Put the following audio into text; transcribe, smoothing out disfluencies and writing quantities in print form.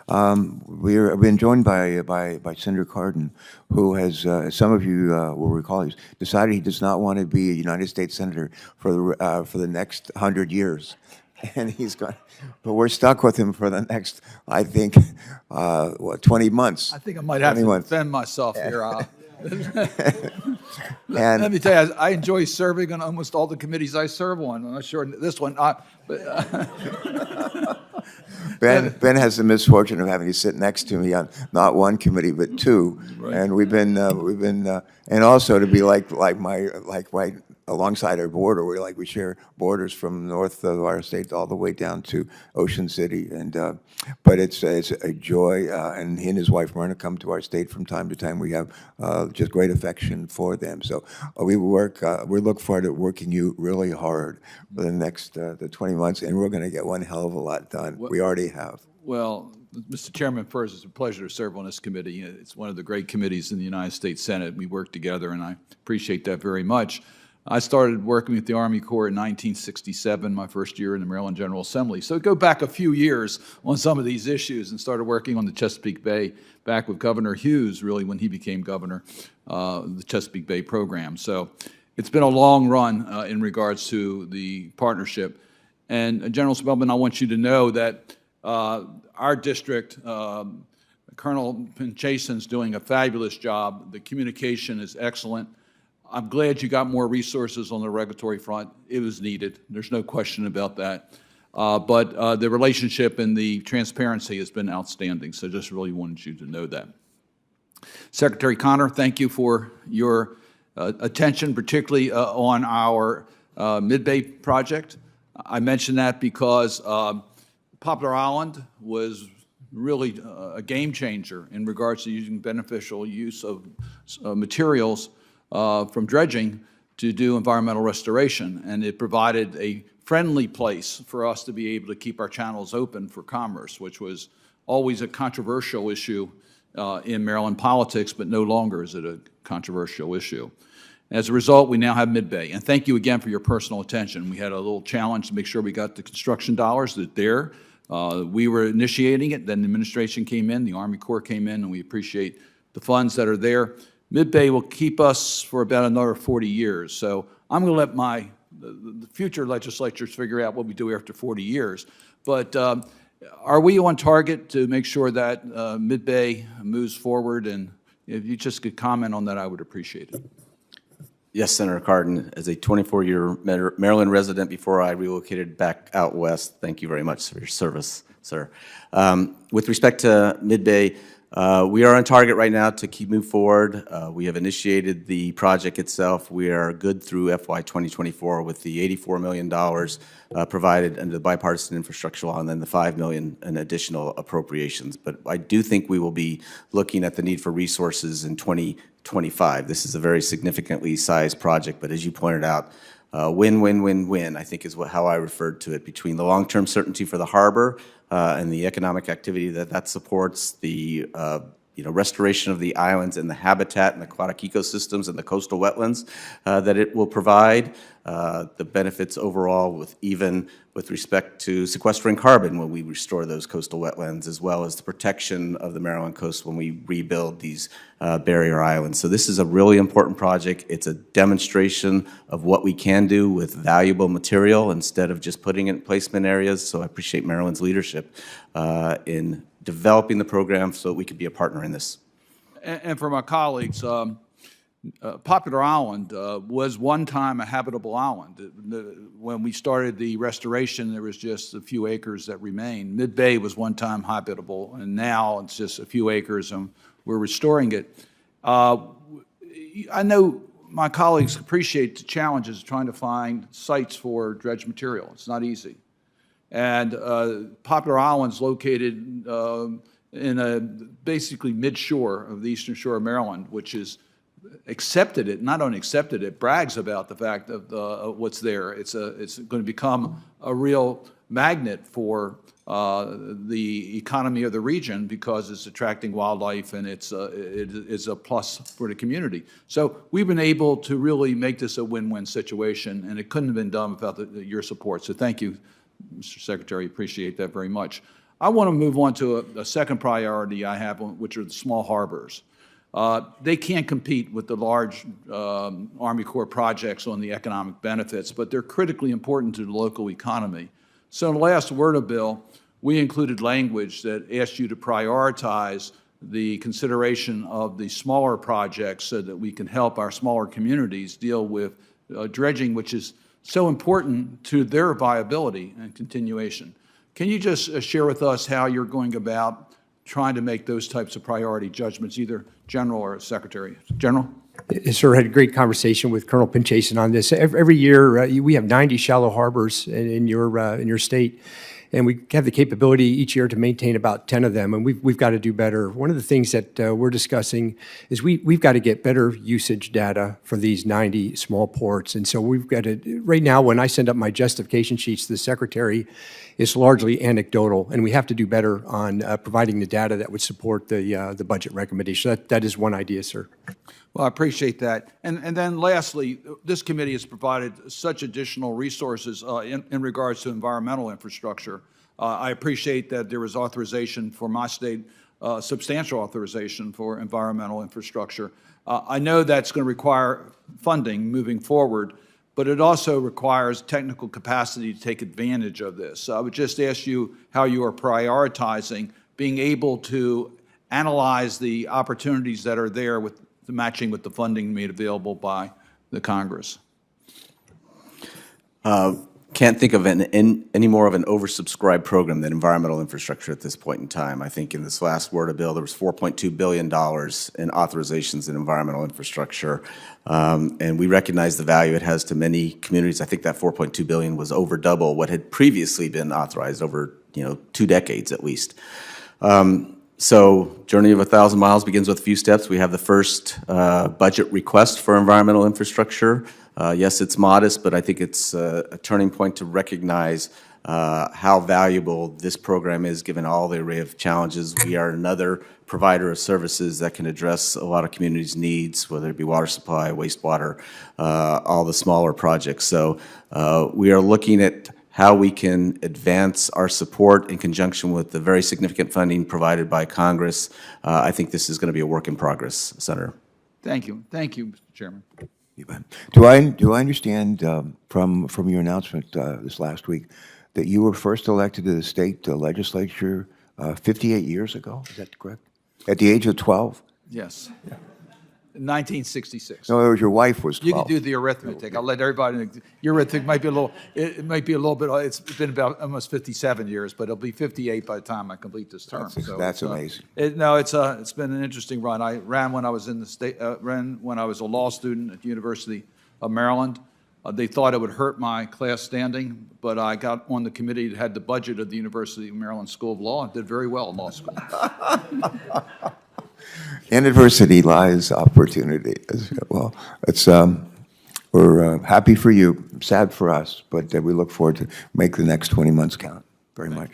We've been joined by Senator Cardin, who has, as some of you will recall, he's decided he does not want to be a United States Senator for the next 100 years. And he's gone, but we're stuck with him for the next, I think, 20 months. I think I might have to 21. defend myself here. And Let me tell you, I enjoy serving on almost all the committees I serve on. I'm not sure this one, Ben has the misfortune of having to sit next to me on not one committee but two, Right. and we've been, and also to be like right alongside our border. We share borders from north of our state all the way down to Ocean City, and but it's a joy. And he and his wife Myrna come to our state from time to time. We have just great affection for them. So we look forward to working you really hard for the next the 20 months, and we're going to get one hell of a lot done. We already have. Well, Mr. Chairman, first, it's a pleasure to serve on this committee. It's one of the great committees in the United States Senate. We work together, and I appreciate that very much. I started working with the Army Corps in 1967, my first year in the Maryland General Assembly. So go back a few years on some of these issues and started working on the Chesapeake Bay back with Governor Hughes, really, when he became governor, the Chesapeake Bay program. So it's been a long run in regards to the partnership. And General Spelman, I want you to know that our district, Colonel Pinchason's doing a fabulous job. The communication is excellent. I'm glad you got more resources on the regulatory front. It was needed. There's no question about that. But the relationship and the transparency has been outstanding, so just really wanted you to know that. Secretary Connor, thank you for your attention, particularly on our Mid-Bay project. I mention that because Poplar Island was really a game changer in regards to using beneficial use of materials from dredging to do environmental restoration, and it provided a friendly place for us to be able to keep our channels open for commerce, which was always a controversial issue in Maryland politics, but no longer is it a controversial issue. As a result, we now have Mid-Bay, and thank you again for your personal attention. We had a little challenge to make sure we got the construction dollars that there. We were initiating it, then the administration came in, the Army Corps came in, and we appreciate the funds that are there. Mid-Bay will keep us for about another 40 years. So I'm going to let the future legislatures figure out what we do after 40 years. But are we on target to make sure that Mid-Bay moves forward? And if you just could comment on that, I would appreciate it. Yes, Senator Cardin. As a 24-year Maryland resident before I relocated back out west, thank you very much for your service, sir. With respect to Mid-Bay, we are on target right now to move forward. We have initiated the project itself. We are good through FY 2024 with the $84 million provided under the bipartisan infrastructure law and then the $5 million in additional appropriations. But I do think we will be looking at the need for resources in 2025. This is a very significantly sized project, but as you pointed out, win, win, win, win, I think is how I referred to it, between the long-term certainty for the harbor and the economic activity that supports, the restoration of the islands and the habitat and aquatic ecosystems and the coastal wetlands that it will provide, the benefits overall with respect to sequestering carbon when we restore those coastal wetlands, as well as the protection of the Maryland coast when we rebuild these barrier islands. So this is a really important project. It's a demonstration of what we can do with valuable material instead of just putting it in placement areas. So I appreciate Maryland's leadership in developing the program so that we could be a partner in this. And for my colleagues, Poplar Island was one time a habitable island. When we started the restoration, there was just a few acres that remained. Mid-Bay was one time habitable, and now it's just a few acres, and we're restoring it. I know my colleagues appreciate the challenges of trying to find sites for dredge material. It's not easy. And Poplar Island's located in a basically mid-shore of the eastern shore of Maryland, which is accepted it, not only accepted it, brags about the fact of what's there. It's going to become a real magnet for the economy of the region because it's attracting wildlife and it is a plus for the community. So we've been able to really make this a win-win situation, and it couldn't have been done without your support. So thank you, Mr. Secretary. Appreciate that very much. I want to move on to a second priority I have, which are the small harbors. They can't compete with the large Army Corps projects on the economic benefits, but they're critically important to the local economy. So in the last WRDA bill, we included language that asked you to prioritize the consideration of the smaller projects so that we can help our smaller communities deal with dredging, which is so important to their viability and continuation. Can you just share with us how you're going about trying to make those types of priority judgments, either General or Secretary? General? Yes, sir. I had a great conversation with Colonel Pinchason on this. Every year, we have 90 shallow harbors in your state, and we have the capability each year to maintain about 10 of them, and we've got to do better. One of the things that we're discussing is we've got to get better usage data for these 90 small ports, and so we've got to, right now, when I send up my justification sheets to the Secretary, it's largely anecdotal, and we have to do better on providing the data that would support the budget recommendation. That is one idea, sir. Well, I appreciate that. And then lastly, this committee has provided such additional resources in regards to environmental infrastructure. I appreciate that there was authorization for my state, substantial authorization for environmental infrastructure. I know that's going to require funding moving forward, but it also requires technical capacity to take advantage of this. So I would just ask you how you are prioritizing being able to analyze the opportunities that are there with the matching with the funding made available by the Congress. Can't think of any more of an oversubscribed program than environmental infrastructure at this point in time. I think in this last WRDA bill, there was $4.2 billion in authorizations in environmental infrastructure, and we recognize the value it has to many communities. I think that $4.2 billion was over double what had previously been authorized over 2 decades at least. So, journey of 1,000 miles begins with a few steps. We have the first budget request for environmental infrastructure. Yes, it's modest, but I think it's a turning point to recognize how valuable this program is given all the array of challenges. We are another provider of services that can address a lot of communities' needs, whether it be water supply, wastewater, all the smaller projects. So we are looking at how we can advance our support in conjunction with the very significant funding provided by Congress. I think this is going to be a work in progress, Senator. Thank you. Thank you, Mr. Chairman. Do I understand from your announcement this last week that you were first elected to the state legislature 58 years ago? Is that correct? At the age of 12? Yes. Yeah. 1966. No, it was your wife was 12. You can do the arithmetic. I'll let everybody know. Your arithmetic might be a little, it might be a little bit, it's been about almost 57 years, but it'll be 58 by the time I complete this term. That's amazing. It's been an interesting run. I ran when I was in the state, ran when I was a law student at the University of Maryland. They thought it would hurt my class standing, but I got on the committee that had the budget of the University of Maryland School of Law and did very well in law school. In adversity lies opportunity. Well, it's we're happy for you, sad for us, but we look forward to make the next 20 months count very much.